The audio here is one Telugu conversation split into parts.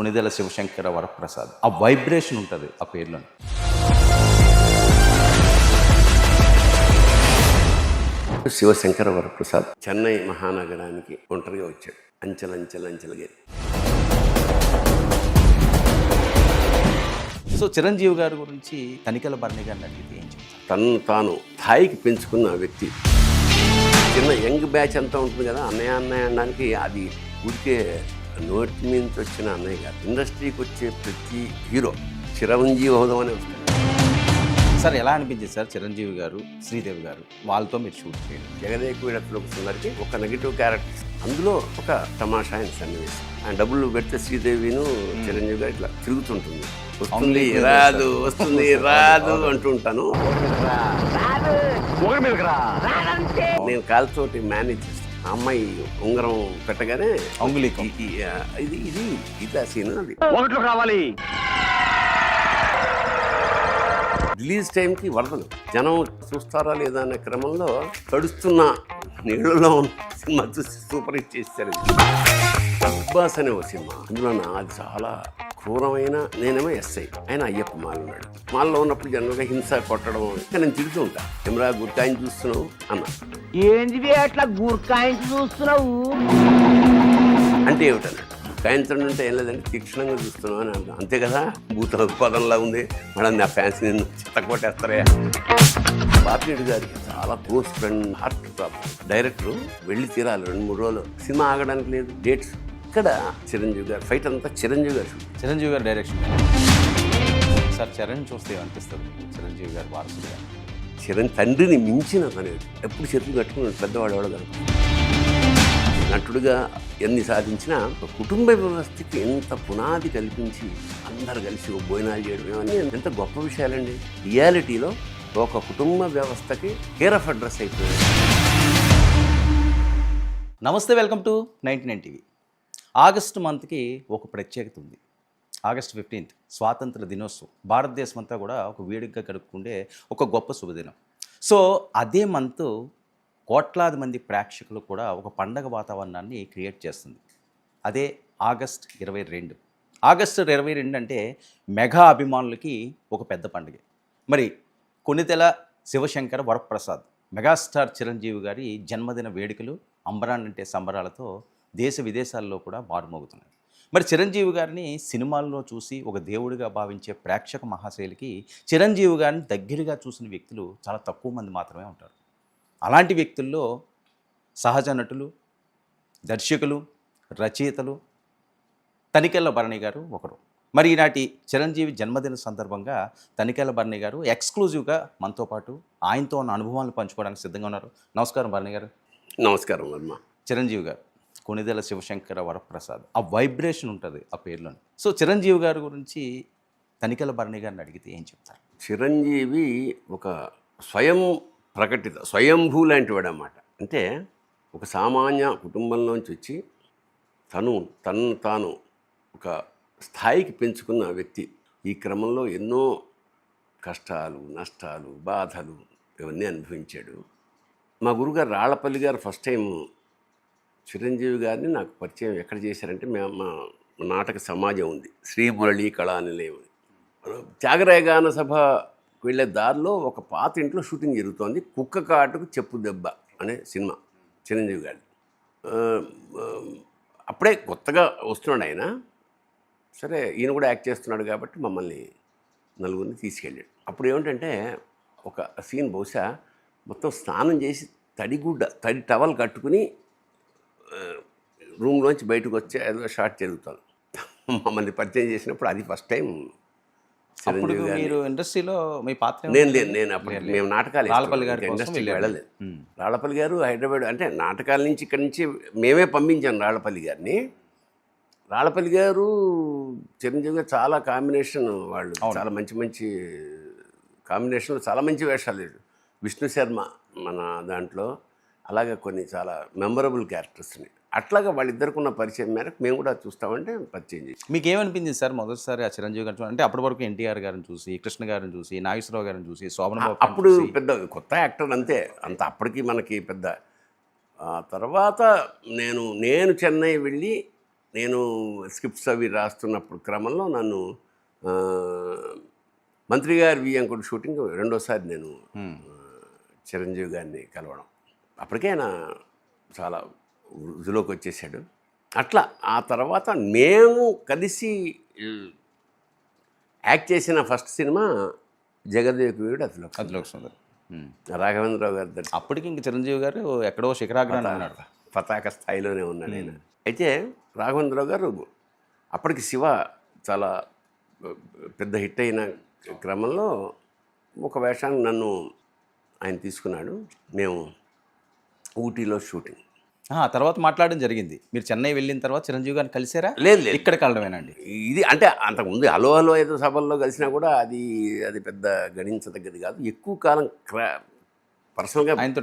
కొణిదెల శివశంకర వరప్రసాద్. ఆ వైబ్రేషన్ ఉంటుంది ఆ పేర్లో. శివశంకర వరప్రసాద్ చెన్నై మహానగరానికి ఒంటరిగా వచ్చాడు. అంచెలంచెలంచెలుగా. సో చిరంజీవి గారి గురించి తనికెల భరణి గారిని అడిగితే ఏం చెప్తారు? తను తాను స్థాయికి పెంచుకున్న వ్యక్తి. చిన్న యంగ్ బ్యాచ్ అంతా ఉంటుంది కదా, అన్నయ్య అన్నయ్య అనడానికి అది ఊరికే నోటి మీద వచ్చిన అన్నయ్య కాదు. ఇండస్ట్రీకి వచ్చే ప్రతి హీరో చిరంజీవి అవుదామని వస్తాడు. సార్ ఎలా అనిపించింది సార్ చిరంజీవి గారు, శ్రీదేవి గారు వాళ్ళతో మీరు షూట్ చేయండి? జగదేక వీడలోకి సుందరికి ఒక నెగిటివ్ క్యారెక్టర్, అందులో ఒక తమాషా అయిన సన్నివేశం. ఆయన డబ్బులు పెడితే శ్రీదేవిను చిరంజీవి గారు ఇట్లా తిరుగుతుంటుంది, వస్తుంది రాదు వస్తుంది రాదు అంటుంటాను. నేను కాలుతోటి మేనేజ్ చేస్తాను. ఆ అమ్మాయి ఉంగరం పెట్టగానే అంగుళీకం ఇది ఇది ఇది ఆ సీన్. అది రావాలి. రిలీజ్ టైంకి వరదలు జనం చూస్తారా లేదా అనే క్రమంలో తడుస్తున్న నీళ్ళలో సినిమా చూసి సూపర్ హిట్ చేశారు. బిగ్ బాస్ అనే ఒక సినిమా, అందులో అది చాలా క్రూరమైన, నేనేమో ఎస్ఐ, ఆయన అయ్యప్ప మాల ఉన్నాడు. మాల్లో ఉన్నప్పుడు జనరల్గా హింస కొట్టడం ఇంకా నేను తిరుగుతూ ఉంటాను. కెమెరా గుర్కాయిని చూస్తున్నావు అన్న, ఏంటివి అట్లా గుర్కాయించి చూస్తున్నావు అంటే ఏమిటన్నాడు. కాయించడం అంటే ఏం లేదంటే తీక్షణంగా చూస్తున్నావు అని అంటాను. అంతే కదా, భూత పదంలా ఉంది మేడం, నా ఫ్యాన్స్ నేను చెత్త కొట్టేస్తారే. బాపిరెడ్డి గారికి చాలా close friend, heart problem. Director వెళ్ళి తీరాలి 2-3 రోజులు, సినిమా ఆగడానికి లేదు, డేట్స్. ఇక్కడ చిరంజీవి గారు ఫైట్ అంతా చిరంజీవి గారు షూట్. చిరంజీవి గారు డైరెక్షన్. సార్ చరణ్ చూస్తే అనిపిస్తుంది చిరంజీవి గారు వారసుగా. తండ్రిని మించిన తను ఎప్పుడు చేతులు కట్టుకున్నాడు, పెద్దవాడు ఎవడో కాదు. నటుడుగా ఎన్ని సాధించినా కుటుంబ వ్యవస్థకి ఎంత పునాది కల్పించి అందరు కలిసి భోజనాలు చేయడం, ఇవన్నీ ఎంత గొప్ప విషయాలండి. రియాలిటీలో ఒక కుటుంబ వ్యవస్థకి కేర్ ఆఫ్ అడ్రస్ అయిపోయింది. నమస్తే, వెల్కమ్ టు 99 టీవీ. ఆగస్టు మంత్కి ఒక ప్రత్యేకత ఉంది. ఆగస్టు 15 స్వాతంత్ర దినోత్సవం. భారతదేశం అంతా కూడా ఒక వేడుకగా గడుపుకుండే ఒక గొప్ప శుభదినం. సో అదే మంత్ కోట్లాది మంది ప్రేక్షకులు కూడా ఒక పండగ వాతావరణాన్ని క్రియేట్ చేస్తుంది. అదే ఆగస్ట్ 22. ఆగస్టు 22 అంటే మెగా అభిమానులకి ఒక పెద్ద పండుగ. మరి కొణిదెల శివశంకర వరప్రసాద్ మెగాస్టార్ చిరంజీవి గారి జన్మదిన వేడుకలు అంబరాన్నంటే సంబరాలతో దేశ విదేశాల్లో కూడా మారుమోగుతున్నాయి. మరి చిరంజీవి గారిని సినిమాల్లో చూసి ఒక దేవుడిగా భావించే ప్రేక్షక మహాశైలికి చిరంజీవి గారిని దగ్గరగా చూసిన వ్యక్తులు చాలా తక్కువ మంది మాత్రమే ఉంటారు. అలాంటి వ్యక్తుల్లో సహజ నటులు, దర్శకులు, రచయితలు తనికెల భరణి గారు ఒకరు. మరి ఈనాటి చిరంజీవి జన్మదిన సందర్భంగా తనికెల భరణి గారు ఎక్స్క్లూజివ్గా మనతో పాటు ఆయనతో ఉన్న అనుభవాలను పంచుకోవడానికి సిద్ధంగా ఉన్నారు. నమస్కారం భరణి గారు. నమస్కారం వర్మ. చిరంజీవి గారు కొణిదెల శివశంకర వరప్రసాద్, ఆ వైబ్రేషన్ ఉంటుంది ఆ పేర్లోని. సో చిరంజీవి గారి గురించి తనికెల భరణి గారిని అడిగితే ఏం చెప్తారు? చిరంజీవి ఒక స్వయంభూ లాంటి వాడు అన్నమాట. అంటే ఒక సామాన్య కుటుంబంలోంచి వచ్చి తను తాను ఒక స్థాయికి పెంచుకున్న వ్యక్తి. ఈ క్రమంలో ఎన్నో కష్టాలు, నష్టాలు, బాధలు ఇవన్నీ అనుభవించాడు. మా గురుగారు రాళ్లపల్లి గారు ఫస్ట్ టైం చిరంజీవి గారిని నాకు పరిచయం ఎక్కడ చేశారంటే, మా నాటక సమాజం ఉంది, శ్రీ మురళీ కళానిలయం. త్యాగరాయగాన సభ వెళ్ళే దారిలో ఒక పాత ఇంట్లో షూటింగ్ జరుగుతోంది. కుక్క కాటుకు చెప్పు దెబ్బ అనే సినిమా చిరంజీవి గారి. అప్పుడే కొత్తగా వస్తున్నాడు ఆయన. సరే ఈయన కూడా యాక్ట్ చేస్తున్నాడు కాబట్టి మమ్మల్ని నలుగురిని తీసుకెళ్ళాడు. అప్పుడు ఏమిటంటే ఒక సీన్ బహుశా మొత్తం స్నానం చేసి తడి టవల్ కట్టుకుని రూమ్లోంచి బయటకు వచ్చే ఏదో షాట్ జరుగుతుంది. మమ్మల్ని పరిచయం చేసినప్పుడు అది ఫస్ట్ టైం చిరంజీవి గారు. ఇండస్ట్రీలో మీ పాత్ర? నేను అప్పుడు మేము నాటకాలు ఇండస్ట్రీకి వెళ్ళలేదు. రాళ్లపల్లి గారు హైదరాబాద్ అంటే నాటకాల నుంచి ఇక్కడి నుంచి మేమే పంపించాను రాళ్లపల్లి గారిని. రాళ్లపల్లి గారు చిరంజీవి గారు చాలా కాంబినేషన్, వాళ్ళు చాలా మంచి కాంబినేషన్లో చాలా మంచి వేషాలు. విష్ణు శర్మ మన దాంట్లో, అలాగే కొన్ని చాలా మెమరబుల్ క్యారెక్టర్స్ని. అట్లాగా వాళ్ళిద్దరికి ఉన్న పరిచయం మేరకు మేము కూడా చూస్తామంటే పరిచయం చేసి. మీకు ఏమనిపించింది సార్ మొదటిసారి ఆ చిరంజీవి గారు? అంటే అప్పటి వరకు ఎన్టీఆర్ గారిని చూసి, కృష్ణ గారిని చూసి, నాగేశ్వరరావు గారిని చూసి, శోభనబాబు, అప్పుడు పెద్ద కొత్త యాక్టర్ అంతే, అంత అప్పటికి మనకి పెద్ద. తర్వాత నేను చెన్నై వెళ్ళి నేను స్క్రిప్ట్స్ అవి రాస్తున్నప్పుడు క్రమంలో నన్ను ఆ, మంత్రి గారి వియ్యంకుడు షూటింగ్ రెండోసారి నేను చిరంజీవి గారిని కలవడం. అప్పటికే ఆయన చాలా వృద్ధిలోకి వచ్చేసాడు. అట్లా ఆ తర్వాత మేము కలిసి యాక్ట్ చేసిన ఫస్ట్ సినిమా జగదేక వీరుడు అతిలోక సుందరి. రాఘవేంద్రరావు గారి దర్శనం. అప్పటికి ఇంక చిరంజీవి గారు ఎక్కడో శిఖరాగ్రాన్ని ఉన్నాడు. పతాక స్థాయిలోనే ఉన్నాడు ఆయన. అయితే రాఘవేంద్రరావు గారు అప్పటికి శివ చాలా పెద్ద హిట్ అయిన క్రమంలో ఒక వేషానికి నన్ను ఆయన తీసుకున్నాడు. మేము ఊటీలో షూటింగ్. ఆ తర్వాత మాట్లాడడం జరిగింది. మీరు చెన్నై వెళ్ళిన తర్వాత చిరంజీవి గారిని కలిసారా? లేదు లేదు, ఇక్కడ కలడమేనండి. ఇది అంటే అంతకుముందు హలో హలో ఏదో సభల్లో కలిసినా కూడా అది పెద్ద గణించదగ్గది కాదు. ఎక్కువ కాలం పర్సనల్గా ఆయనతో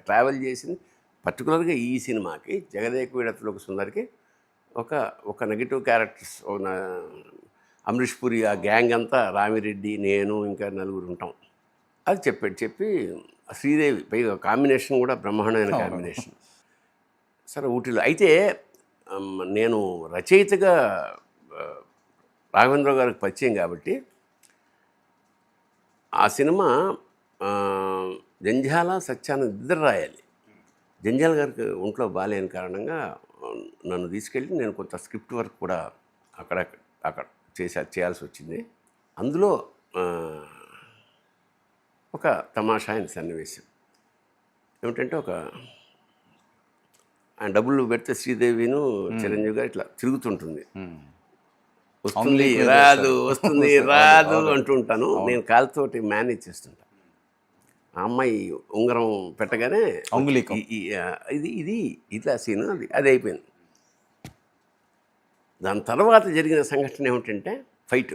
ట్రావెల్ చేసింది. పర్టికులర్గా ఈ సినిమాకి జగదేక వీరుడు సుందరికి ఒక నెగిటివ్ క్యారెక్టర్స్, అమరీష్ పురి, ఆ గ్యాంగ్ అంతా రామిరెడ్డి, నేను ఇంకా నలుగురు ఉంటాం. అది చెప్పి శ్రీదేవి పైగా కాంబినేషన్ కూడా బ్రహ్మాండమైన కాంబినేషన్. సరే ఊటీలో అయితే నేను రచయితగా రాఘవేంద్రరావు గారికి పరిచయం కాబట్టి ఆ సినిమా జంధ్యాల సత్యానంద్ ఇద్దరు రాయాలి. జంధ్యాల గారికి ఒంట్లో బాగాలేని కారణంగా నన్ను తీసుకెళ్ళి నేను కొంత స్క్రిప్ట్ వర్క్ కూడా అక్కడ చేయాల్సి వచ్చింది. అందులో ఒక తమాషా అయిన సన్నివేశం ఏమిటంటే, ఆయన డబ్బులు పెడితే శ్రీదేవిను చిరంజీవి గారు ఇట్లా తిరుగుతుంటుంది. వస్తుంది రాదు అంటుంటాను. నేను కాలుతోటి మేనేజ్ చేస్తుంటాను. ఆ అమ్మాయి ఉంగరం పెట్టగానే ఇది ఇట్లా సీను అది అయిపోయింది. దాని తర్వాత జరిగిన సంఘటన ఏమిటంటే, ఫైట్.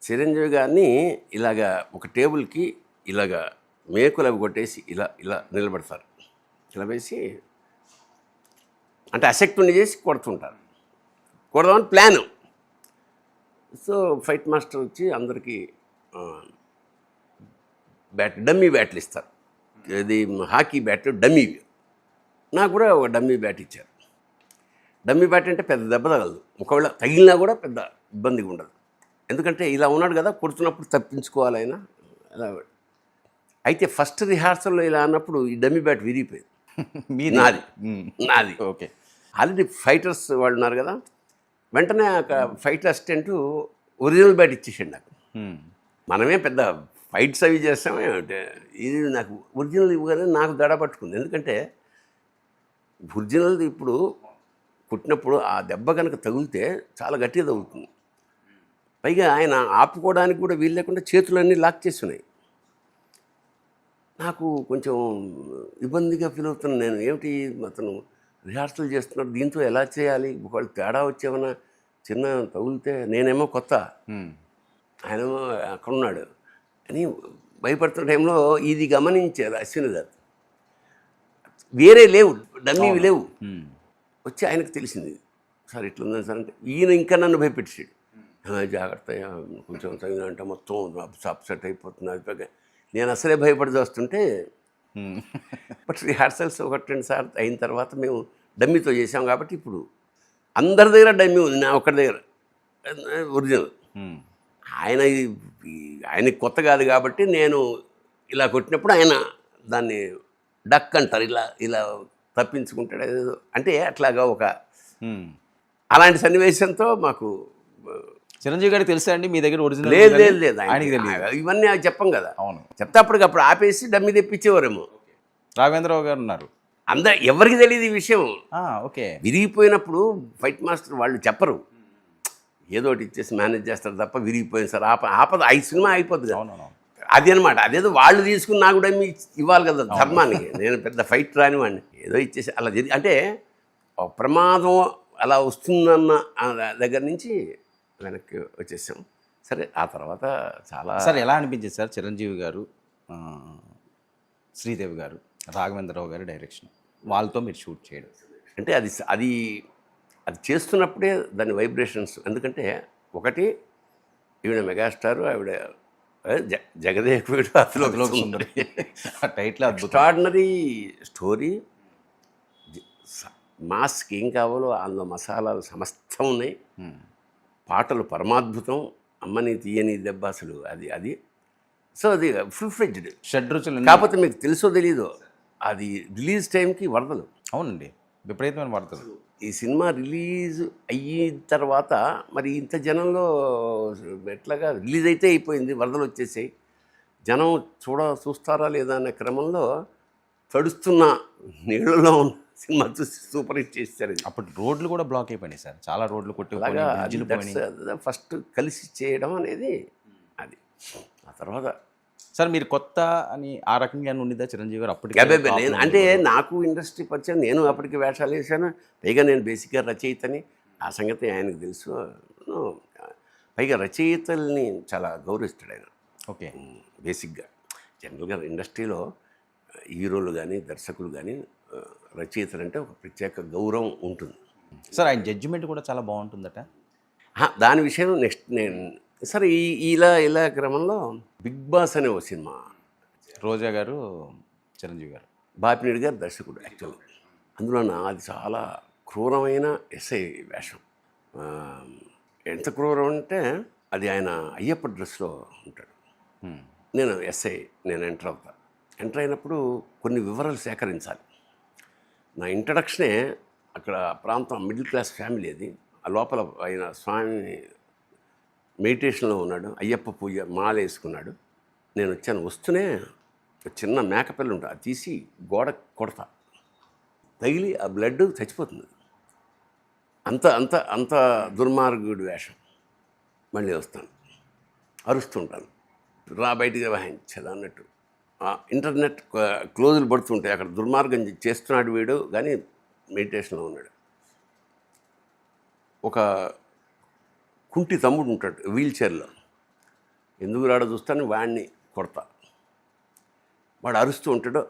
చిరంజీవి గారిని ఇలాగా ఒక టేబుల్కి ఇలాగా మేకులు అవి కొట్టేసి ఇలా నిలబడతారు. నిలబేసి అంటే అశక్తుని చేసి కొడుతుంటారు. కొడదామని ప్లాను. సో ఫైట్ మాస్టర్ వచ్చి అందరికీ డమ్మీ బ్యాట్లు ఇస్తారు. ఇది హాకీ బ్యాట్లు డమ్మీవి. నాకు కూడా ఒక డమ్మీ బ్యాట్ ఇచ్చారు. డమ్మీ బ్యాట్ అంటే పెద్ద దెబ్బ తగలదు, ఒకవేళ తగిలినా కూడా పెద్ద ఇబ్బందిగా ఉండదు. ఎందుకంటే ఇలా ఉన్నాడు కదా, కొడుతున్నప్పుడు తప్పించుకోవాలి ఆయన. అలా అయితే ఫస్ట్ రిహార్సల్లో ఇలా అన్నప్పుడు ఈ డమ్మీ బ్యాట్ విరిగిపోయింది. నాది ఓకే. ఆల్రెడీ ఫైటర్స్ వాళ్ళు ఉన్నారు కదా, వెంటనే ఒక ఫైటర్ అసిస్టెంట్ ఒరిజినల్ బ్యాట్ ఇచ్చేసాడు నాకు. మనమే పెద్ద ఫైట్స్ అవి చేస్తామే అంటే ఇది నాకు ఒరిజినల్ ఇవ్వగానే నాకు దడ పట్టుకుంది. ఎందుకంటే ఒరిజినల్ది ఇప్పుడు కుట్టినప్పుడు ఆ దెబ్బ కనుక తగిలితే చాలా గట్టిగా తగులుతుంది. పైగా ఆయన ఆపుకోవడానికి కూడా వీలు లేకుండా చేతులన్నీ లాక్ చేస్తున్నాయి. నాకు కొంచెం ఇబ్బందిగా ఫీల్ అవుతున్నాను. నేను ఏమిటి అతను రిహార్సల్ చేస్తున్నాడు, దీంతో ఎలా చేయాలి, ఒకవేళ తేడా వచ్చేమన్నా చిన్న తగిలితే, నేనేమో కొత్త, ఆయనేమో అక్కడున్నాడు అని భయపడుతున్న టైంలో ఇది గమనించారు అశ్విని గారు. వేరే లేవు, డమ్మీవి లేవు. వచ్చి ఆయనకు తెలిసింది, సార్ ఇట్లుందని సార్ అంటే, ఈయన ఇంకా నన్ను భయపెట్టాడు. జాగ్రత్త, కొంచెం తగినంటే మొత్తం అప్సెట్ అయిపోతుంది. నేను అసలే భయపడి వస్తుంటే, బట్ రిహార్సల్స్ 1-2 సార్లు అయిన తర్వాత మేము డమ్మీతో చేసాం కాబట్టి ఇప్పుడు అందరి దగ్గర డమ్మీ ఉంది, నా ఒక్కడి దగ్గర ఒరిజినల్. ఆయనకి కొత్త కాదు కాబట్టి నేను ఇలా కొట్టినప్పుడు ఆయన దాన్ని డక్ అంటారు, ఇలా తప్పించుకుంటాడు ఏదో అంటే అట్లాగా అలాంటి సన్నివేశంతో మాకు. చిరంజీవి గారికి తెలుసా అండి మీ దగ్గర ఒరిజినల్? లేదు ఆయనకి తెలియదు. ఇవన్నీ చెప్పం కదా. అవును, చెప్తే అప్పటికప్పుడు ఆపేసి డమ్మీ తెప్పించేవారేమో. రాఘవేంద్రరావు గారు ఉన్నారు. ఎవరికి తెలియదు ఈ విషయం. ఓకే. విరిగిపోయినప్పుడు ఫైట్ మాస్టర్ వాళ్ళు చెప్పరు, ఏదో ఒకటి ఇచ్చేసి మేనేజ్ చేస్తారు తప్ప విరిగిపోయింది సార్ ఆపద 5 సినిమా అయిపోద్ది కదా. అది అనమాట. అదేదో వాళ్ళు తీసుకుని నాకు డమ్మీ ఇవ్వాలి కదా ధర్మానికి. నేను పెద్ద ఫైట్ రానివాడిని, ఏదో ఇచ్చేసి అలా అంటే ప్రమాదం అలా వస్తుందన్న దగ్గర నుంచి వెనక్కి వచ్చేసాం. సరే ఆ తర్వాత చాలా. సార్ ఎలా అనిపించింది సార్ చిరంజీవి గారు, శ్రీదేవి గారు, రాఘవేంద్రరావు గారి డైరెక్షన్, వాళ్ళతో మీరు షూట్ చేయడం అంటే అది చేస్తున్నప్పుడే దాని వైబ్రేషన్స్. ఎందుకంటే ఒకటి ఈవిడ మెగాస్టారు, ఆవిడ Jagadeka Veerudu Athiloka Sundari, title extraordinary story. మాస్కి ఏం కావాలో అందులో మసాలాలు సమస్తం ఉన్నాయి. పాటలు పరమాద్భుతం. అమ్మని తీయని దెబ్బ అసలు అది సో అది ఫుల్ ఫ్లెడ్జ్డ్. షడ్రుచులు కాకపోతే మీకు తెలుసో తెలీదో అది రిలీజ్ టైంకి వరదలు. అవునండి, విపరీతమైన వార్తలు. ఈ సినిమా రిలీజ్ అయిన తర్వాత మరి ఇంత జనంలో ఎట్లాగా రిలీజ్ అయితే అయిపోయింది, వరదలు వచ్చేసాయి, జనం చూస్తారా లేదా అనే క్రమంలో తడుస్తున్న నీళ్ళలో ఉన్న సినిమా చూసి సూపర్ హిట్ చేశారు. అప్పుడు రోడ్లు కూడా బ్లాక్ అయిపోయినాయి సార్, చాలా రోడ్లు అలాగా కొట్టుకుపోయినాయి. ఫస్ట్ కలిసి చేయడం అనేది అది. ఆ తర్వాత సార్ మీరు కొత్త అని ఆ రకంగా ఉండిద్దా చిరంజీవి గారు అప్పటికి? నేను అంటే నాకు ఇండస్ట్రీ పరిచయం, నేను అప్పటికి వేషాలు వేసాను. పైగా నేను బేసిక్గా రచయితని, ఆ సంగతి ఆయనకు తెలుసు. పైగా రచయితల్ని చాలా గౌరవిస్తాడు ఆయన. ఓకే. బేసిక్గా జనరల్గా ఇండస్ట్రీలో హీరోలు కానీ దర్శకులు కానీ రచయితలు అంటే ఒక ప్రత్యేక గౌరవం ఉంటుంది. సార్ ఆయన జడ్జిమెంట్ కూడా చాలా బాగుంటుందట. దాని విషయం నెక్స్ట్ నేను సరే ఇలా క్రమంలో బిగ్ బాస్ అనే ఒక సినిమా, రోజా గారు చిరంజీవి గారు, బాపినేడు గారు దర్శకుడు. యాక్చువల్గా అందులో అది చాలా క్రూరమైన ఎస్ఐ వేషం. ఎంత క్రూరం అంటే అది ఆయన అయ్యప్ప డ్రెస్లో ఉంటాడు. నేను ఎస్ఐ, నేను ఎంటర్ అయినప్పుడు కొన్ని వివరాలు సేకరించాలి. నా ఇంట్రడక్షనే అక్కడ ప్రాంతం మిడిల్ క్లాస్ ఫ్యామిలీ అది. ఆ లోపల ఆయన స్వామి మెడిటేషన్లో ఉన్నాడు, అయ్యప్ప పూజ మాల వేసుకున్నాడు. నేను వస్తూనే చిన్న మేకపిల్ల ఉంటుంది, అది తీసి గోడ కొడతా, తగిలి ఆ బ్లడ్ చచ్చిపోతుంది. అంత దుర్మార్గుడి వేషం. మళ్ళీ వస్తాను, అరుస్తుంటాను, రా బయటికి వాయించదు అన్నట్టు. ఇంటర్నెట్ క్లోజులు పడుతుంటాయి, అక్కడ దుర్మార్గం చేస్తున్నాడు వీడు కానీ మెడిటేషన్లో ఉన్నాడు. ఒక కుంటి తమ్ముడు ఉంటాడు వీల్ చైర్లో, ఎందుకు రాడో చూస్తాను, వాడిని కొడతా. వాడు అరుస్తూ ఉంటాడు,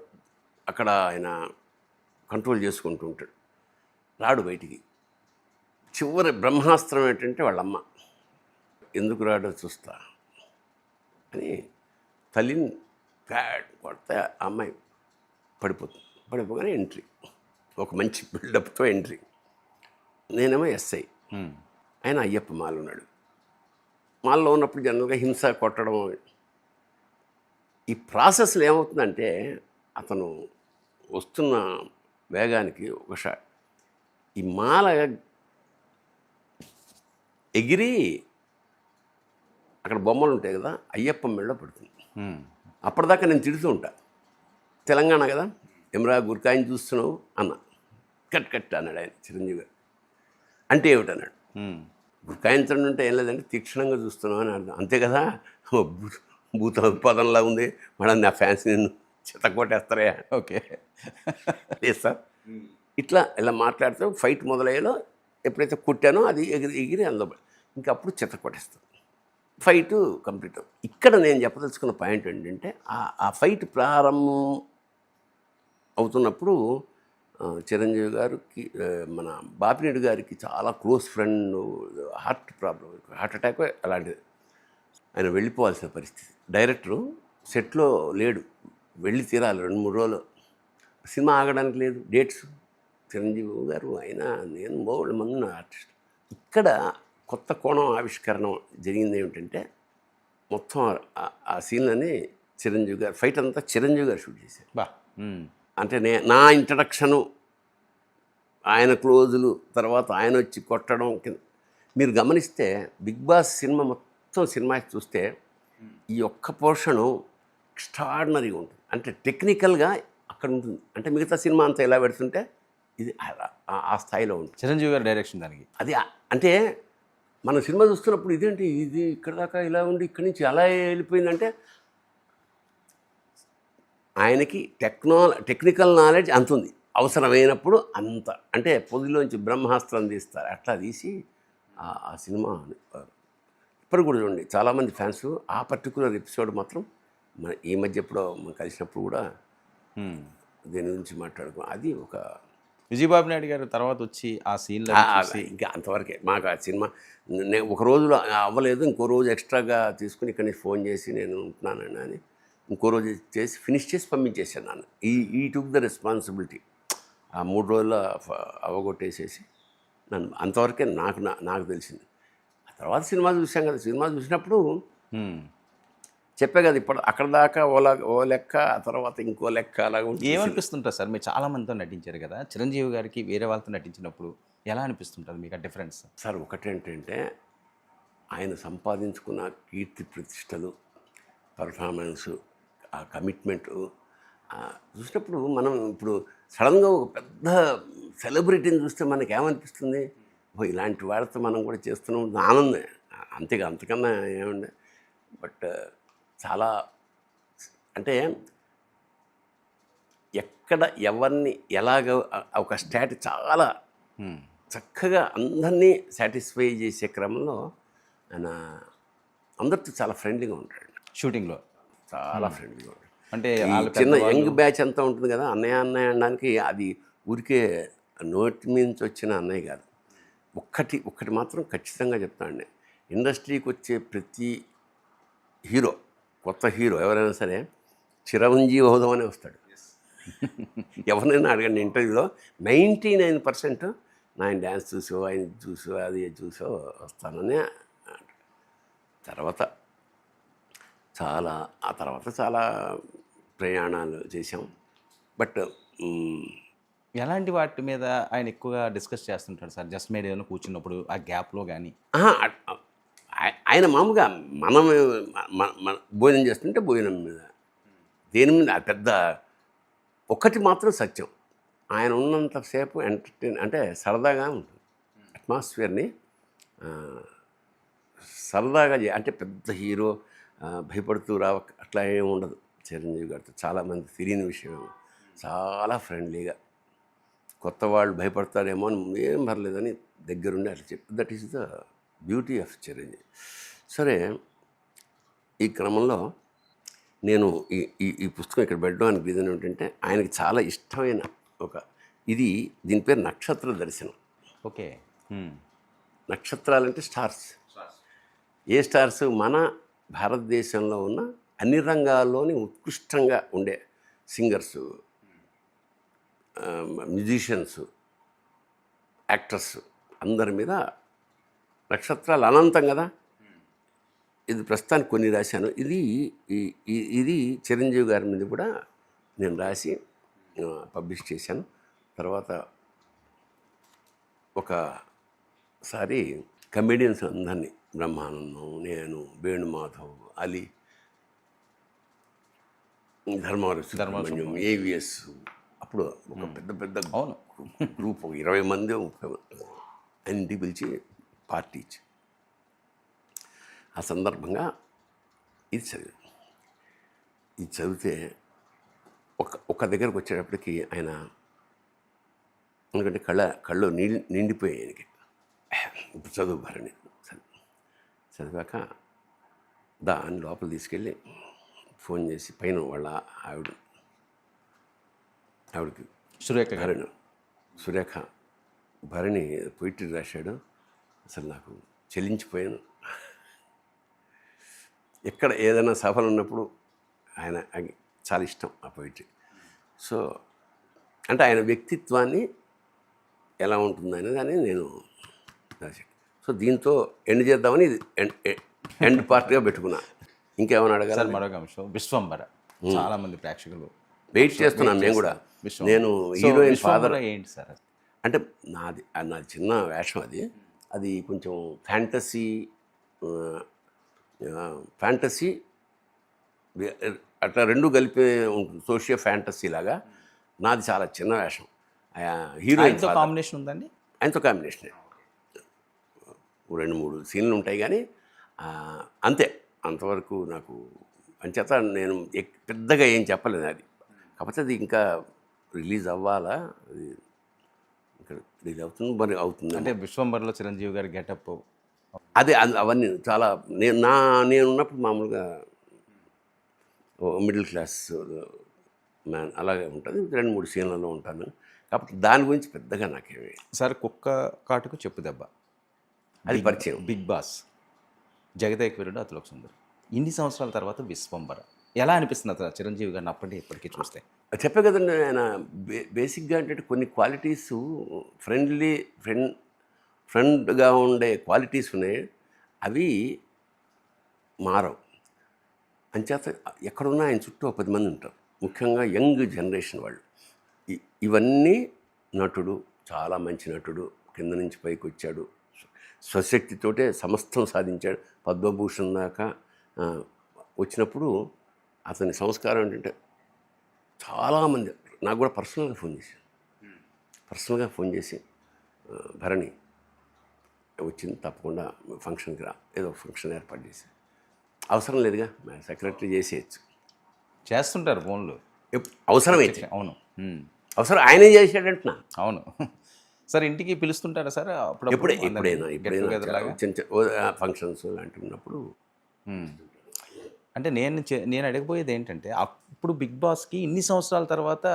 అక్కడ ఆయన కంట్రోల్ చేసుకుంటూ ఉంటాడు, రాడు బయటికి. చివరి బ్రహ్మాస్త్రం ఏంటంటే వాళ్ళమ్మ, ఎందుకు రాడో చూస్తా అని తల్లిని ప్యాడ్ కొడితే ఆ అమ్మాయి పడిపోతుంది. పడిపోగానే ఎంట్రీ, ఒక మంచి బిల్డప్తో ఎంట్రీ. నేనేమో ఎస్ఐ, ఆయన అయ్యప్ప మాల ఉన్నాడు. మాల్లో ఉన్నప్పుడు జనరల్గా హింస కొట్టడం. ఈ ప్రాసెస్లో ఏమవుతుందంటే అతను వస్తున్న వేగానికి ఒక షాట్, ఈ మాల ఎగిరి అక్కడ బొమ్మలు ఉంటాయి కదా, అయ్యప్ప మెళ్ళో పడుతుంది. అప్పటిదాకా నేను తిడుతూ ఉంటా, తెలంగాణ కదా ఎమరా గుర్కాయని చూస్తున్నావు అన్న. కట్ అన్నాడు ఆయన, చిరంజీవి గారు. అంటే ఏమిటన్నాడు, గుర్కాయించడం అంటే ఏం లేదంటే తీక్షణంగా చూస్తున్నావు అని అర్థం, అంతే కదా. భూత పదంలా ఉంది, మళ్ళీ నా ఫ్యాన్స్ నిన్ను చెత్త కొట్టేస్తారా? ఓకే లేదు సార్. ఇలా మాట్లాడితే ఫైట్ మొదలయ్యేలో ఎప్పుడైతే కొట్టానో అది ఎగిరి అందులో ఇంకా అప్పుడు చెత్త కొట్టేస్తాను. ఫైటు కంప్లీట్ అవుతుంది. ఇక్కడ నేను చెప్పదలుచుకున్న పాయింట్ ఏంటంటే ఆ ఫైట్ ప్రారంభం అవుతున్నప్పుడు చిరంజీవి గారికి మన బాపినేడు గారికి చాలా close friend, heart problem, heart attack అలాంటిది. ఆయన వెళ్ళిపోవాల్సిన పరిస్థితి. డైరెక్టరు సెట్లో లేడు, వెళ్ళి తీరాలి 2-3 రోజులు. సినిమా ఆగడానికి లేదు, డేట్స్. చిరంజీవి గారు అయినా నేను బోల్డ్ మంది ఆర్టిస్ట్. ఇక్కడ కొత్త కోణం ఆవిష్కరణ జరిగింది ఏమిటంటే మొత్తం ఆ సీన్లని చిరంజీవి గారు, ఫైట్ అంతా చిరంజీవి గారు షూట్ చేశారు. అంటే నా ఇంట్రడక్షను, ఆయన క్లోజులు, తర్వాత ఆయన వచ్చి కొట్టడం. మీరు గమనిస్తే బిగ్ బాస్ సినిమా చూస్తే ఈ ఒక్క పోర్షను ఎక్స్ట్రాడినరీగా ఉంటుంది. అంటే టెక్నికల్గా అక్కడ ఉంటుంది. అంటే మిగతా సినిమా అంతా ఎలా పెడుతుంటే ఇది ఆ స్థాయిలో ఉంటుంది. చిరంజీవి గారి డైరెక్షన్ దానికి అది. అంటే మన సినిమా చూస్తున్నప్పుడు ఇదేంటి ఇది ఇక్కడ దాకా ఇలా ఉండి ఇక్కడి నుంచి అలా వెళ్ళిపోయిందంటే ఆయనకి టెక్నికల్ నాలెడ్జ్ అంత ఉంది. అవసరమైనప్పుడు అంత, అంటే పొదిలోంచి బ్రహ్మాస్త్రం తీస్తారు, అట్లా తీసి ఆ సినిమా ఇప్పుడు కూడా చూడండి చాలామంది ఫ్యాన్స్ ఆ పర్టికులర్ ఎపిసోడ్ మాత్రం ఈ మధ్య ఎప్పుడో మనం కలిసినప్పుడు కూడా దీని గురించి మాట్లాడుకో. అది ఒక విజయబాబు నాయుడు గారు తర్వాత వచ్చి ఆ సీన్లో ఇంకా అంతవరకే మాకు ఆ సినిమా. నేను ఒక రోజులో అవ్వలేదు, ఇంకో రోజు ఎక్స్ట్రాగా తీసుకుని ఇక్కడి నుంచి ఫోన్ చేసి నేను ఉంటున్నానని ఇంకో రోజు చేసి ఫినిష్ చేసి పంపించేసాను. ఈ టుక్ ద రెస్పాన్సిబిలిటీ. ఆ 3 రోజుల్లో అవగొట్టేసేసి నన్ను అంతవరకే నాకు తెలిసింది. ఆ తర్వాత సినిమా చూసాం కదా, సినిమా చూసినప్పుడు చెప్పే కదా ఇప్పుడు అక్కడ దాకా ఓ లెక్క, ఆ తర్వాత ఇంకో లెక్క అలాగ ఉంటుంది. ఏమనిపిస్తుంటుంది సార్? మీరు చాలా మందితో నటించారు కదా, చిరంజీవి గారికి వేరే వాళ్ళతో నటించినప్పుడు ఎలా అనిపిస్తుంటుంది మీకు ఆ డిఫరెన్స్? సార్ ఒకటేంటంటే ఆయన సంపాదించుకున్న కీర్తి ప్రతిష్టలు, పర్ఫార్మెన్సు, ఆ కమిట్మెంటు చూసినప్పుడు మనం ఇప్పుడు సడన్గా ఒక పెద్ద సెలబ్రిటీని చూస్తే మనకి ఏమనిపిస్తుంది? ఓ ఇలాంటి వాళ్ళతో మనం కూడా చేస్తున్నాం, ఆనందమే. అంతకన్నా ఏముండే. బట్ చాలా అంటే ఎక్కడ ఎవరిని ఎలాగ ఒక చాలా చక్కగా అందరినీ సాటిస్ఫై చేసే క్రమంలో ఆయన అందరితో చాలా ఫ్రెండ్లీగా ఉంటాడు. షూటింగ్లో చాలా ఫ్రెండ్లీగా ఉంటాడు. అంటే ఈ వాళ్ళు చిన్న పెద్దవాళ్ళు- యంగ్ బ్యాచ్ అంతా ఉంటుంది కదా, అన్నయ్య అన్నయ్య అనడానికి అది ఊరికే నోటి నుంచి వచ్చిన అన్నయ్య కాదు. ఒక్కటి మాత్రం ఖచ్చితంగా చెప్తానండి, ఇండస్ట్రీకి వచ్చే ప్రతి హీరో, కొత్త హీరో ఎవరైనా సరే చిరంజీవి అవుదామనే వస్తాడు. ఎవరినైనా అడగండి ఇంటర్వ్యూలో 99% ఆయన డ్యాన్స్ చూసో, ఆయన చూసో, అది చూసో వస్తానని అంటాడు. ఆ తర్వాత చాలా ప్రయాణాలు చేశాం. బట్ ఎలాంటి వాటి మీద ఆయన ఎక్కువగా డిస్కస్ చేస్తుంటాడు సార్? జస్ట్ మేడ్ ఏమైనా కూర్చున్నప్పుడు ఆ గ్యాప్లో కానీ? ఆయన మామూలుగా మనం మన భోజనం చేస్తుంటే భోజనం మీద, దేని మీద పెద్ద ఒక్కటి మాత్రం సత్యం, ఆయన ఉన్నంతసేపు ఎంటర్టైన్ అంటే సరదాగా ఉంటుంది. అట్మాస్ఫియర్ని సరదాగా అంటే పెద్ద హీరో భయపడుతూ అట్లా ఏమి ఉండదు. చిరంజీవి గారితో చాలామంది తెలియని విషయం, చాలా ఫ్రెండ్లీగా, కొత్త వాళ్ళు భయపడతారేమో అని ఏం పర్లేదని దగ్గరుండి అట్లా చెప్పి, that is the beauty of Chiranjeevi. సరే, ఈ క్రమంలో నేను ఈ పుస్తకం ఇక్కడ పెట్టడానికి రీజన్ ఏంటంటే ఆయనకి చాలా ఇష్టమైన దీని పేరు నక్షత్ర దర్శనం. ఓకే. నక్షత్రాలంటే స్టార్స్. ఏ స్టార్స్? మన భారతదేశంలో ఉన్న అన్ని రంగాల్లోని ఉత్కృష్టంగా ఉండే సింగర్స్, మ్యూజిషియన్స్, యాక్టర్స్ అందరి మీద నక్షత్రాలు అనంతం కదా. ఇది ప్రస్తుతానికి కొన్ని రాశాను. ఇది చిరంజీవి గారి మీద కూడా నేను రాసి పబ్లిష్ చేశాను. తర్వాత ఒకసారి కమెడియన్స్ అందరినీ, బ్రహ్మానందం, నేను, వేణుమాధవ్, అలీ, ధర్మవరం సుబ్రహ్మణ్యం, ఏవిఎస్, అప్పుడు ఒక పెద్ద అవును గ్రూప్ 20 మంది 30 మంది అన్నింటికి పిలిచి పార్టీ ఇచ్చి, ఆ సందర్భంగా ఇది చదివితే ఒక దగ్గరకు వచ్చేటప్పటికి ఆయన, ఎందుకంటే కళ్ళు నిండిపోయాయి ఆయనకి. ఇప్పుడు చదువు భరణి చదివాక దాని లోపల తీసుకెళ్ళి ఫోన్ చేసి పైన వాళ్ళ ఆవిడకి సురేఖ భరణి పొయిట్రీ రాశాడు. అసలు నాకు చెల్లించిపోయాను. ఎక్కడ ఏదైనా సభలు ఉన్నప్పుడు ఆయన చాలా ఇష్టం ఆ పొయిట్రీ. సో అంటే ఆయన వ్యక్తిత్వాన్ని ఎలా ఉంటుంది అనేది నేను రాశాను. సో దీంతో ఎండ్ చేద్దామని ఇది ఎండ్ పార్ట్గా పెట్టుకున్నా. ఇంకేమైనా అడగాలి? మరొక అంశం, విశ్వంబర. చాలా మంది ప్రేక్షకులు వెయిట్ చేస్తున్నాను. మేము కూడా, నేను హీరోయిన్ ఫాదర్. ఏంటి సార్? అంటే నాది చిన్న వేషం అది కొంచెం ఫ్యాంటసీ అట్లా రెండు కలిపి ఉంటుంది, సోషియో ఫ్యాంటసీ లాగా. నాది చాలా చిన్న వేషం. హీరోయిన్ కాంబినేషన్ ఉందండి? ఆయనతో కాంబినేషనే. 2-3 సీన్లు ఉంటాయి కానీ అంతే, అంతవరకు నాకు. అంచేత నేను పెద్దగా ఏం చెప్పలేదు. అది కాకపోతే అది ఇంకా రిలీజ్ అవ్వాలా, అది ఇక్కడ రిలీజ్ అవుతుంది, మరి అవుతుంది. అంటే విశ్వంబర్లో చిరంజీవి గారి గెటప్ అదే అవన్నీ చాలా నేను ఉన్నప్పుడు మామూలుగా మిడిల్ క్లాస్ మ్యాన్ అలాగే ఉంటుంది. 2-3 సీన్లలో ఉంటాను కాబట్టి దాని గురించి పెద్దగా నాకేమి. సార్, కుక్క కాటుకు చెప్పు దెబ్బ, అది పరిచయం. బిగ్ బాస్, జగదేక్ వీరుడు, అతిలోక సుందరి. ఇన్ని సంవత్సరాల తర్వాత విశ్వంబర ఎలా అనిపిస్తుంది అసలు చిరంజీవి గారిని అప్పటి ఇప్పటికీ చూస్తే? చెప్పే కదండి ఆయన బేసిక్గా అంటే కొన్ని క్వాలిటీస్ ఫ్రెండ్గా ఉండే క్వాలిటీస్ ఉన్నాయి, అవి మారవు. అంచేత ఎక్కడున్నా ఆయన చుట్టూ 10 మంది ఉంటారు, ముఖ్యంగా యంగ్ జనరేషన్ వాళ్ళు. ఇవన్నీ నటుడు, చాలా మంచి నటుడు, కింద నుంచి పైకి వచ్చాడు, స్వశక్తితోటే సమస్తం సాధించాడు, పద్మభూషణ్ దాకా వచ్చినప్పుడు అతని సంస్కారం ఏంటంటే చాలామంది నాకు కూడా పర్సనల్గా ఫోన్ చేసి భరణి వచ్చింది, తప్పకుండా ఫంక్షన్కి రా, ఏదో ఫంక్షన్ ఏర్పాటు చేసి, అవసరం లేదుగా సెక్రటరీ చేసేయచ్చు, చేస్తుంటారు ఫోన్లు అవసరమైతే. అవును. అవసరం ఆయనే చేసాడంటున్నా. అవును సార్. ఇంటికి పిలుస్తుంటారా సార్ ఎప్పుడైనా ఫంక్షన్స్ లాంటివి ఉన్నప్పుడు. అంటే నేను అడగబోయేది ఏంటంటే, అప్పుడు బిగ్ బాస్కి ఇన్ని సంవత్సరాల తర్వాత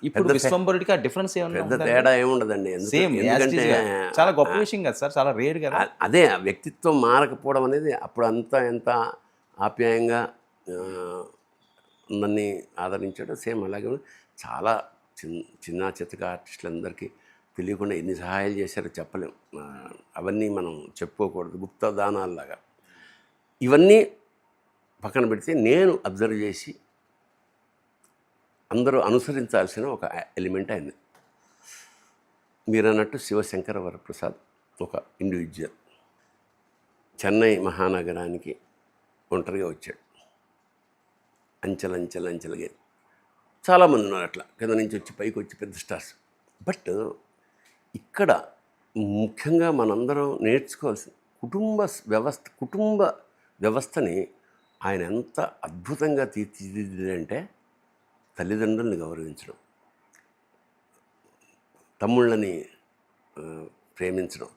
ఇప్పుడు విశ్వంభరుడికి ఆ డిఫరెన్స్ పెద్ద తేడా ఏముండదండి. సేమ్, ఎందుకంటే చాలా గొప్ప విషయం కదా సార్, చాలా రేర్ కదా. అదే ఆ వ్యక్తిత్వం మారకపోవడం అనేది. అప్పుడు ఎంత ఆప్యాయంగా నన్ను ఆదరించాడో సేమ్ అలాగే చాలా చిన్న చితక ఆర్టిస్టులందరికీ తెలియకుండా ఎన్ని సహాయాలు చేశారో చెప్పలేం. అవన్నీ మనం చెప్పుకోకూడదు, గుప్త దానాల్లాగా. ఇవన్నీ పక్కన పెడితే నేను అబ్జర్వ్ చేసి అందరూ అనుసరించాల్సిన ఒక ఎలిమెంట్ అయింది. మీరు అన్నట్టు శివశంకర వరప్రసాద్ ఒక ఇండివిజువల్ చెన్నై మహానగరానికి ఒంటరిగా వచ్చాడు. అంచెలంచెలుగా చాలామంది ఉన్నారు అట్లా, కింద నుంచి వచ్చి పైకి వచ్చి పెద్ద స్టార్స్. బట్ ఇక్కడ ముఖ్యంగా మనందరం నేర్చుకోవాల్సిన కుటుంబ వ్యవస్థని ఆయన ఎంత అద్భుతంగా తీర్చిదిద్దాడంటే, తల్లిదండ్రుల్ని గౌరవించడం, తమ్ముళ్ళని ప్రేమించడం,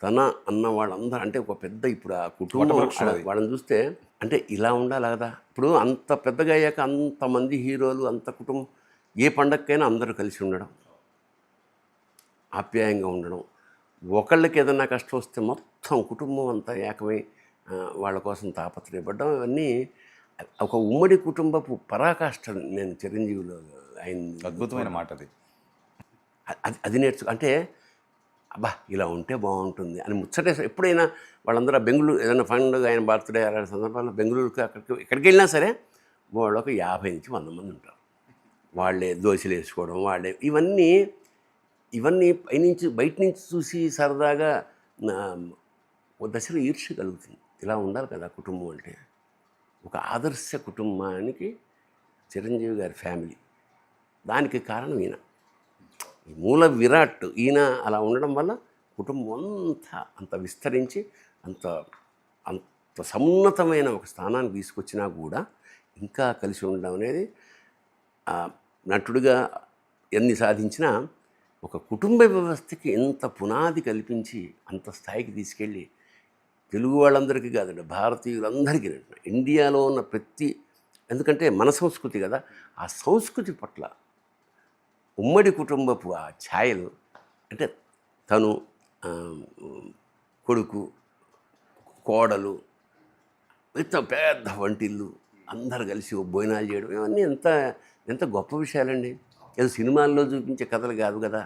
తన అన్న వాళ్ళందరూ అంటే ఒక పెద్ద, ఇప్పుడు ఆ కుటుంబం వాళ్ళని చూస్తే అంటే ఇలా ఉండాలి కదా. ఇప్పుడు అంత పెద్దగా అయ్యాక అంతమంది హీరోలు, అంత కుటుంబం, ఏ పండగకైనా అందరూ కలిసి ఉండడం, ఆప్యాయంగా ఉండడం, ఒకళ్ళకి ఏదైనా కష్టం వస్తే మొత్తం కుటుంబం అంతా ఏకమై వాళ్ళ కోసం తాపత్రయపడ్డం, ఇవన్నీ ఒక ఉమ్మడి కుటుంబపు పరాకాష్ట. నేను చిరంజీవిలో ఆయన అద్భుతమైన మాట అది అంటే అబ్బా ఇలా ఉంటే బాగుంటుంది అని ముచ్చటే. ఎప్పుడైనా వాళ్ళందరూ బెంగళూరు ఏదైనా పండుగ, ఆయన బర్త్డే అలాంటి సందర్భాల్లో బెంగళూరుకి ఎక్కడికి వెళ్ళినా సరే వాళ్ళు ఒక 50 నుంచి 100 మంది ఉంటారు. వాళ్ళే దోశలు వేసుకోవడం, వాళ్ళే ఇవన్నీ బయట నుంచి చూసి సరదాగా ఒక దశలో ఈర్ష్య కలుగుతుంది. ఇలా ఉండాలి కదా కుటుంబం అంటే. ఒక ఆదర్శ కుటుంబానికి చిరంజీవి గారి ఫ్యామిలీ, దానికి కారణం ఈయన, మూల విరాట్ ఈయన. అలా ఉండడం వల్ల కుటుంబం అంత విస్తరించి అంత సమున్నతమైన ఒక స్థానానికి తీసుకొచ్చినా కూడా ఇంకా కలిసి ఉండడం అనేది, నటుడిగా ఎన్ని సాధించినా ఒక కుటుంబ వ్యవస్థకి ఎంత పునాది కల్పించి అంత స్థాయికి తీసుకెళ్ళి, తెలుగు వాళ్ళందరికీ కాదండి, భారతీయులందరికీ, ఇండియాలో ఉన్న ఎందుకంటే మన సంస్కృతి కదా, ఆ సంస్కృతి పట్ల ఉమ్మడి కుటుంబపు ఆ ఛాయలు, అంటే తను, కొడుకు, కోడలు, పెద్ద వంటిల్లు, అందరు కలిసి భోజనాలు చేయడం, ఇవన్నీ ఎంత గొప్ప విషయాలండి. ఏదో సినిమాల్లో చూపించే కథలు కాదు కదా,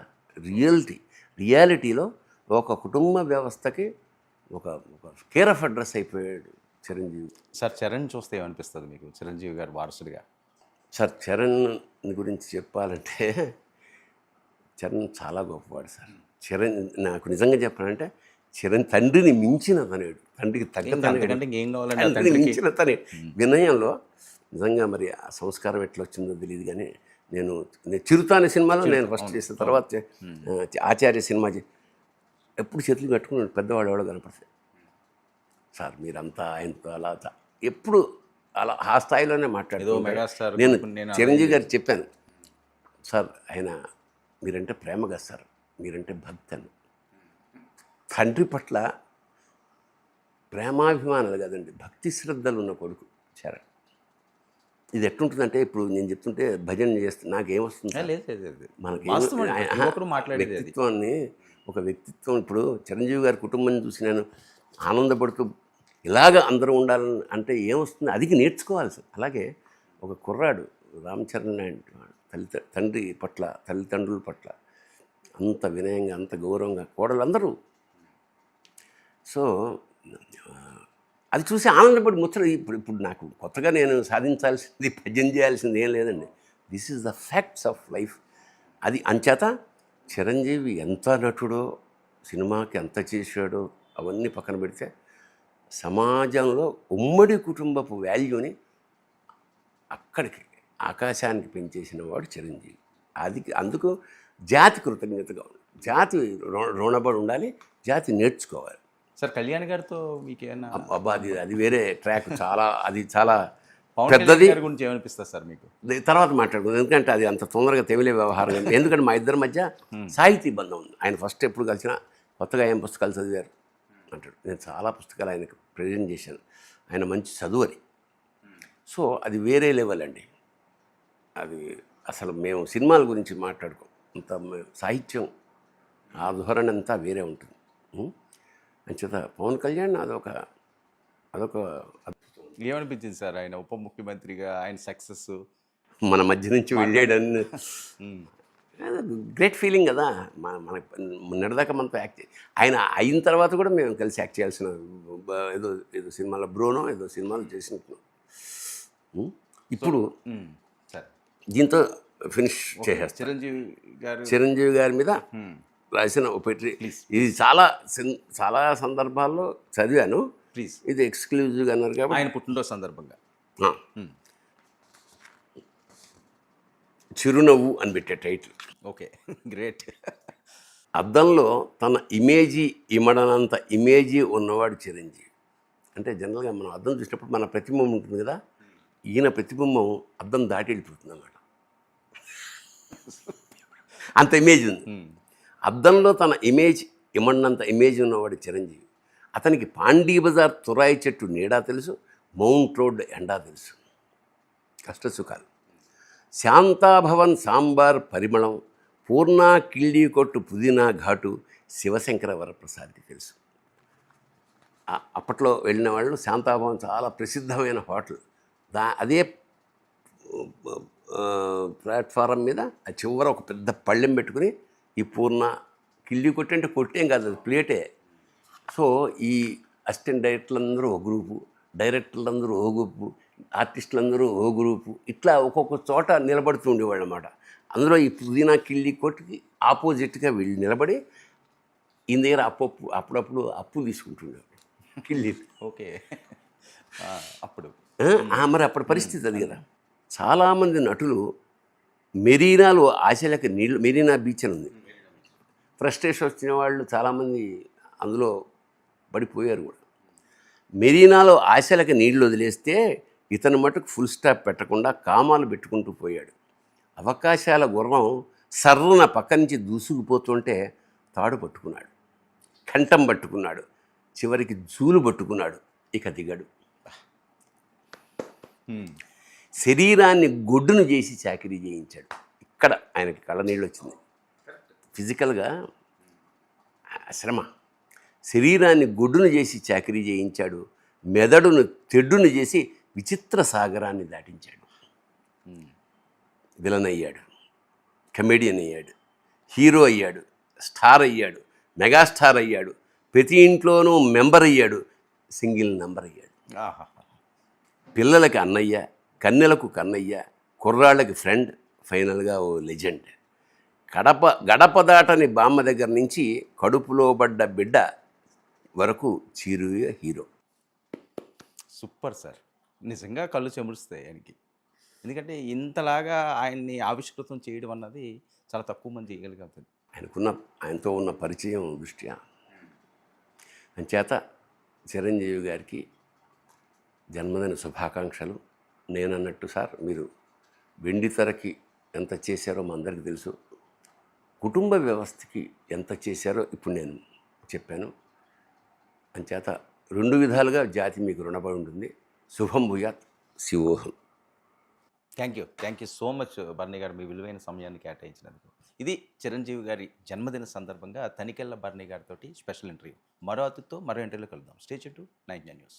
రియాలిటీలో ఒక కుటుంబ వ్యవస్థకి ఒక కేర్ ఆఫ్ అడ్రస్ అయిపోయాడు చిరంజీవి. సార్ చరణ్ చూస్తే ఏమనిపిస్తుంది మీకు చిరంజీవి గారు వారసుడిగా? సార్ చరణ్ గురించి చెప్పాలంటే, చరణ్ చాలా గొప్పవాడు సార్. చరణ్ నాకు నిజంగా చెప్పాలంటే తండ్రిని మించిన తనేడు, తండ్రికి తండ్రిని మించిన తనే వినయంలో. నిజంగా మరి ఆ సంస్కారం ఎట్లా వచ్చిందో తెలియదు, కానీ నేను చిరుత అనే సినిమాలో నేను ఫస్ట్ చేసిన తర్వాత ఆచార్య సినిమా ఎప్పుడు చేతులు కట్టుకుని పెద్దవాడు ఎవడో కనపడతాయి. సార్ మీరంతా ఆయనతో అలా ఎప్పుడు అలా ఆ స్థాయిలోనే మాట్లాడు. నేను చిరంజీవి గారు చెప్పాను, సార్ ఆయన మీరంటే ప్రేమ కదా సార్, మీరంటే భక్తి అని. తండ్రి పట్ల ప్రేమాభిమానాలు కదండి, భక్తి శ్రద్ధలు ఉన్న కొడుకు చరణ్. ఇది ఎట్లుంటుందంటే, ఇప్పుడు నేను చెప్తుంటే భజన చేస్తే నాకేమొస్తుంది, మనకి వ్యక్తిత్వాన్ని, ఒక వ్యక్తిత్వం. ఇప్పుడు చిరంజీవి గారి కుటుంబాన్ని చూసి నేను ఆనందపడుతూ ఇలాగ అందరూ ఉండాలని అంటే ఏమొస్తుంది, అది నేర్చుకోవాలి సార్. అలాగే ఒక కుర్రాడు రామ్ చరణ్ లాంటి వాడు తండ్రి పట్ల, తల్లిదండ్రుల పట్ల అంత వినయంగా, అంత గౌరవంగా, కోడలందరూ. సో అది చూసి ఆనందపడి ముచ్చట. ఇప్పుడు నాకు కొత్తగా నేను సాధించాల్సింది, భజన చేయాల్సింది ఏం లేదండి. This is the facts of life. అది అంచేత చిరంజీవి ఎంత నటుడో, సినిమాకి ఎంత చేశాడో అవన్నీ పక్కన పెడితే సమాజంలో ఉమ్మడి కుటుంబపు వాల్యూని అక్కడికి ఆకాశానికి పెంచేసిన వాడు చిరంజీవి. అది అందుకు జాతి కృతజ్ఞతగా ఉంది, జాతి రుణపడి ఉండాలి, జాతి నేర్చుకోవాలి. సార్ కళ్యాణ్ గారితో మీకు ఏమన్నా అబ్బా అది వేరే ట్రాక్. అది చాలా పవన్ పెద్దది. కళ్యాణ్ గారి గురించి ఏమనిపిస్తుంది సార్ మీకు? తర్వాత మాట్లాడుకుందాం, ఎందుకంటే అది అంత తొందరగా తెమిలే వ్యవహారం కాదు. ఎందుకంటే మా ఇద్దరి మధ్య సాహితీ బంధం ఉంది. ఆయన ఫస్ట్ ఎప్పుడు కలిసినా కొత్తగా ఏం పుస్తకాలు చదివారు అంటాడు. నేను చాలా పుస్తకాలు ఆయనకు ప్రజెంట్ చేశాను. ఆయన మంచి చదువరి. సో అది వేరే లెవెల్ అండి. అది అసలు మేము సినిమాల గురించి మాట్లాడుకోం, అంత సాహిత్యం ఆ ధోరణి అంతా వేరే ఉంటుంది. అంచేత పవన్ కళ్యాణ్ అదొక ఏమనిపించింది సార్ ఆయన ఉప ముఖ్యమంత్రిగా ఆయన సక్సెస్? మన మధ్య నుంచి వెళ్ళాడని గ్రేట్ ఫీలింగ్ కదా. మన నిన్నటిదాకా మనతో యాక్ట్, ఆయన అయిన తర్వాత కూడా మేము కలిసి యాక్ట్ చేయాల్సిన ఏదో సినిమాలో బ్రోనో ఏదో సినిమాలు చేసినట్టున్నాం. ఇప్పుడు సార్ దీంతో ఫినిష్ చేసేస్తాం. చిరంజీవి గారి మీద రాసిన ఒకటి, ఇది చాలా సందర్భాల్లో చదివాను. ప్లీజ్, ఇది ఎక్స్క్లూజివ్గా అన్నారు కాబట్టి ఆయన పుట్టినరోజు సందర్భంగా చిరునవ్వు అని పెట్టే టైటిల్. Okay, great. అద్దంలో తన ఇమేజీ ఇమడనంత ఇమేజీ ఉన్నవాడు చిరంజీవి. అంటే జనరల్గా మనం అద్దం చూసినప్పుడు మన ప్రతిబింబం ఉంటుంది కదా, ఈయన ప్రతిబింబం అద్దం దాటి వెళ్ళిపోతుంది అన్నమాట. అంత ఇమేజ్ ఉంది. అద్దంలో తన ఇమేజ్ ఇమడినంత ఇమేజ్ ఉన్నవాడు చిరంజీవి. అతనికి పాండీ బజార్ తురాయి చెట్టు నీడా తెలుసు, మౌంట్ రోడ్ ఎండా తెలుసు, కష్టసుఖాలు. శాంతాభవన్ సాంబార్ పరిమళం, పూర్ణ కిళ్ళీ కొట్టు పుదీనా ఘాటు శివశంకర వరప్రసాద్కి తెలుసు. అప్పట్లో వెళ్ళిన వాళ్ళు శాంతాభవన్ చాలా ప్రసిద్ధమైన హోటల్. అదే ప్లాట్ఫారం మీద ఆ చివర ఒక పెద్ద పళ్ళెం పెట్టుకుని ఈ పూర్ణ కిళ్ళీ కొట్టి, అంటే కొట్టేం కాదు, అది ప్లేటే. సో ఈ అసిస్టెంట్ డైరెక్టర్లందరూ ఒక గ్రూపు, డైరెక్టర్లందరూ ఓ గ్రూపు, ఆర్టిస్టులందరూ ఓ గ్రూపు, ఇట్లా ఒక్కొక్క చోట నిలబడుతూ ఉండేవాళ్ళు అన్నమాట. అందులో ఈ పుదీనా కిళ్ళీ కొట్టుకి ఆపోజిట్గా వీళ్ళు నిలబడి ఈయన దగ్గర అప్పుడప్పుడు అప్పు తీసుకుంటుండేవాడు కిళ్ళీ. ఓకే, అప్పుడు మరి అప్పటి పరిస్థితి అది కదా. చాలామంది నటులు మెరీనాలో ఆశలకు నీళ్ళు, మెరీనా బీచ్ అని ఉంది, ఫ్రస్ట్రేషన్ వచ్చిన వాళ్ళు చాలామంది అందులో పడిపోయారు కూడా. మెరీనాలో ఆశలకు నీళ్లు వదిలేస్తే ఇతను మటుకు ఫుల్ స్టాప్ పెట్టకుండా కామాలు పెట్టుకుంటూ పోయాడు. అవకాశాల గుర్రం సర్రున పక్క నుంచి దూసుకుపోతుంటే తాడు పట్టుకున్నాడు, కంఠం పట్టుకున్నాడు, చివరికి జూలు పట్టుకున్నాడు, ఇక దిగడు. శరీరాన్ని గొడ్డును చేసి చాకిరీ చేయించాడు. ఇక్కడ ఆయనకి కళ్ళనీళ్ళు వచ్చింది. ఫిజికల్గా శ్రమ. శరీరాన్ని గొడ్డును చేసి చాకిరీ చేయించాడు, మెదడును తెడ్డును చేసి విచిత్ర సాగరాన్ని దాటించాడు. విలన్ అయ్యాడు, కమెడియన్ అయ్యాడు, హీరో అయ్యాడు, స్టార్ అయ్యాడు, మెగాస్టార్ అయ్యాడు, ప్రతి ఇంట్లోనూ మెంబర్ అయ్యాడు, సింగిల్ నంబర్ అయ్యాడు. పిల్లలకి అన్నయ్య, కన్నెలకు కన్నయ్య, కుర్రాళ్ళకి ఫ్రెండ్, ఫైనల్గా ఓ లెజెండ్. గడప దాటని బామ్మ దగ్గర నుంచి కడుపులో పడ్డ బిడ్డ వరకు చిరుయ హీరో. సూపర్ సార్, నిజంగా కళ్ళు చెమురుస్తాయి ఆయనకి. ఎందుకంటే ఇంతలాగా ఆయన్ని ఆవిష్కృతం చేయడం అన్నది చాలా తక్కువ మంది చేయగలుగుతుంది. ఆయనతో ఉన్న పరిచయం దృష్ట్యా. అంచేత చిరంజీవి గారికి జన్మదిన శుభాకాంక్షలు. నేనన్నట్టు సార్, మీరు వెండితెరకి ఎంత చేశారో మా అందరికీ తెలుసు, కుటుంబ వ్యవస్థకి ఎంత చేశారో ఇప్పుడు నేను చెప్పాను. అంచేత రెండు విధాలుగా జాతి మీకు రుణపడి ఉంటుంది. శుభం భూయాత్, శివోహం. థ్యాంక్ యూ సో మచ్ బర్నీ గారు, మీ విలువైన సమయాన్ని కేటాయించినందుకు. ఇది చిరంజీవి గారి జన్మదిన సందర్భంగా తనికెళ్ళ బర్నీ గారితో స్పెషల్ ఇంటర్వ్యూ. మరో అతిథితో మరో ఇంటర్వ్యూలో కలుద్దాం. Stay tune to 99 news.